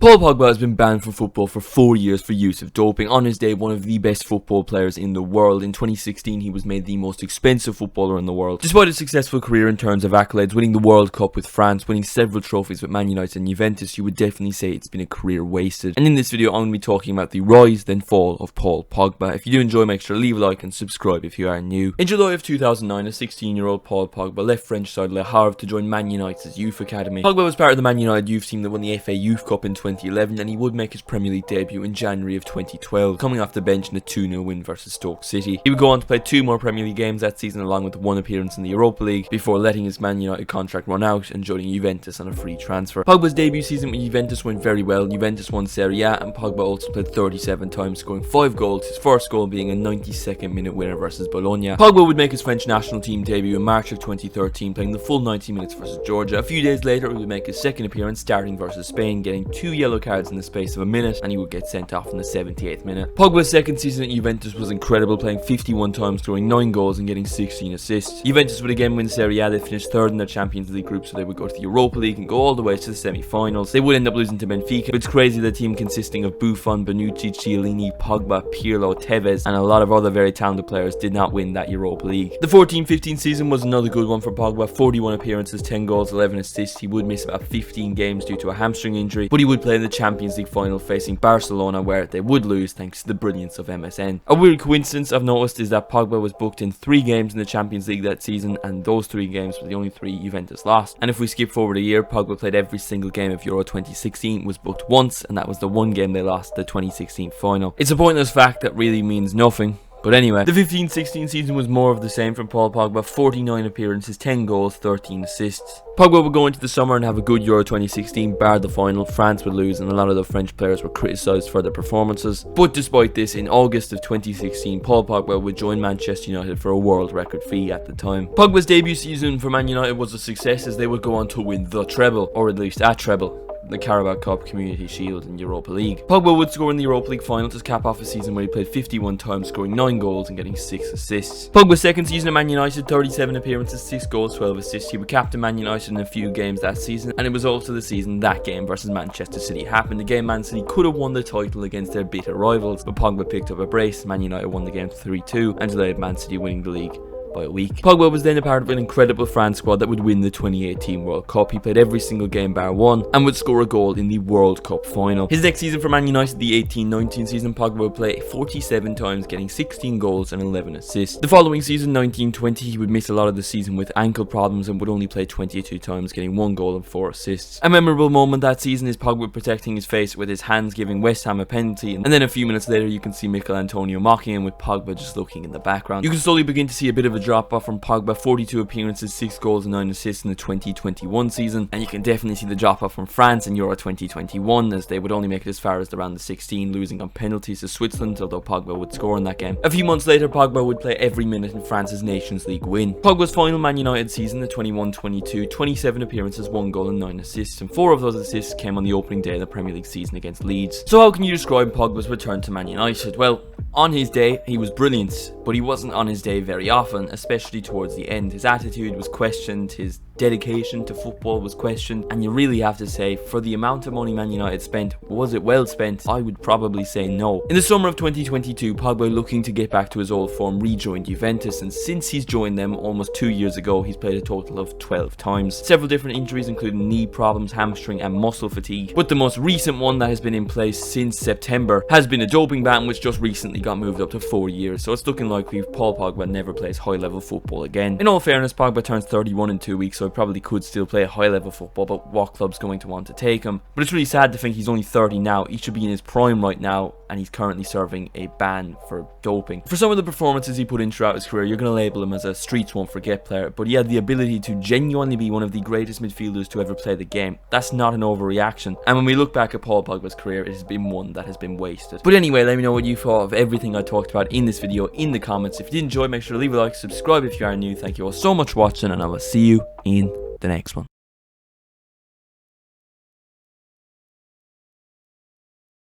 Paul Pogba has been banned from football for 4 years for use of doping. On his day, one of the best football players in the world. In 2016, he was made the most expensive footballer in the world. Despite a successful career in terms of accolades, winning the World Cup with France, winning several trophies with Man United and Juventus, you would definitely say it's been a career wasted. And in this video, I'm going to be talking about the rise then fall of Paul Pogba. If you do enjoy, make sure to leave a like and subscribe if you are new. In July of 2009, a 16-year-old Paul Pogba left French side Le Havre to join Man United's youth academy. Pogba was part of the Man United youth team that won the FA Youth Cup in 2011, and he would make his Premier League debut in January of 2012, coming off the bench in a 2-0 win versus Stoke City. He would go on to play 2 more Premier League games that season, along with 1 appearance in the Europa League, before letting his Man United contract run out and joining Juventus on a free transfer. Pogba's debut season with Juventus went very well. Juventus won Serie A, and Pogba also played 37 times, scoring 5 goals, his first goal being a 92nd minute winner versus Bologna. Pogba would make his French national team debut in March of 2013, playing the full 90 minutes versus Georgia. A few days later, he would make his second appearance, starting versus Spain, getting 2 yellow cards in the space of a minute, and he would get sent off in the 78th minute. Pogba's second season at Juventus was incredible, playing 51 times, scoring 9 goals and getting 16 assists. Juventus would again win Serie A. They finished 3rd in their Champions League group, so they would go to the Europa League and go all the way to the semi-finals. They would end up losing to Benfica. It's crazy, the team consisting of Buffon, Bonucci, Chiellini, Pogba, Pirlo, Tevez, and a lot of other very talented players did not win that Europa League. The 14-15 season was another good one for Pogba. 41 appearances, 10 goals, 11 assists. He would miss about 15 games due to a hamstring injury, but he would play in the Champions League final facing Barcelona, where they would lose thanks to the brilliance of MSN. A weird coincidence I've noticed is that Pogba was booked in 3 games in the Champions League that season, and those 3 games were the only 3 Juventus lost. And if we skip forward a year, Pogba played every single game of Euro 2016, was booked once, and that was the 1 game they lost, the 2016 final. It's a pointless fact that really means nothing. But anyway, the 15-16 season was more of the same from Paul Pogba. 49 appearances, 10 goals, 13 assists. Pogba would go into the summer and have a good Euro 2016, bar the final. France would lose, and a lot of the French players were criticised for their performances. But despite this, in August of 2016, Paul Pogba would join Manchester United for a world record fee at the time. Pogba's debut season for Man United was a success, as they would go on to win the treble, or at least a treble: the Carabao Cup, Community Shield, and Europa League. Pogba would score in the Europa League final to cap off a season where he played 51 times, scoring 9 goals and getting 6 assists. Pogba's second season at Man United, 37 appearances, 6 goals, 12 assists. He would captain Man United in a few games that season, and it was also the season that game versus Manchester City happened. The game Man City could have won the title against their bitter rivals, but Pogba picked up a brace. Man United won the game 3-2 and delayed Man City winning the league by a week. Pogba was then a part of an incredible France squad that would win the 2018 World Cup. He played every single game bar 1 and would score a goal in the World Cup final. His next season for Man United, the 18-19 season, Pogba would play 47 times, getting 16 goals and 11 assists. The following season, 19-20, he would miss a lot of the season with ankle problems and would only play 22 times, getting 1 goal and 4 assists. A memorable moment that season is Pogba protecting his face with his hands, giving West Ham a penalty, and then a few minutes later you can see Mikel Antonio mocking him, with Pogba just looking in the background. You can slowly begin to see a bit of a drop off from Pogba. 42 appearances, 6 goals and 9 assists in the 2021 season, and you can definitely see the drop off from France in Euro 2021, as they would only make it as far as the round of 16, losing on penalties to Switzerland, although Pogba would score in that game. A few months later, Pogba would play every minute in France's Nations League win. Pogba's final Man United season, the 21-22, 27 appearances, 1 goal and 9 assists, and 4 of those assists came on the opening day of the Premier League season against Leeds. So how can you describe Pogba's return to Man United? Well, on his day, he was brilliant, but he wasn't on his day very often, especially towards the end. His attitude was questioned, his dedication to football was questioned, and you really have to say, for the amount of money Man United spent, was it well spent? I would probably say no. In the summer of 2022, Pogba, looking to get back to his old form, rejoined Juventus, and since he's joined them almost 2 years ago, he's played a total of 12 times. Several different injuries, including knee problems, hamstring, and muscle fatigue, but the most recent one that has been in place since September has been a doping ban, which just recently got moved up to 4 years, so it's looking likely Paul Pogba never plays high-level football again. In all fairness, Pogba turns 31 in 2 weeks, so probably could still play high-level football, but what club's going to want to take him? But it's really sad to think he's only 30 now. He should be in his prime right now, and he's currently serving a ban for doping. For some of the performances he put in throughout his career, you're going to label him as a streets won't forget player, but he had the ability to genuinely be one of the greatest midfielders to ever play the game. That's not an overreaction, and when we look back at Paul Pogba's career, it has been one that has been wasted. But anyway, let me know what you thought of everything I talked about in this video in the comments. If you did enjoy, make sure to leave a like, subscribe if you are new. Thank you all so much for watching, and I will see you in the next one.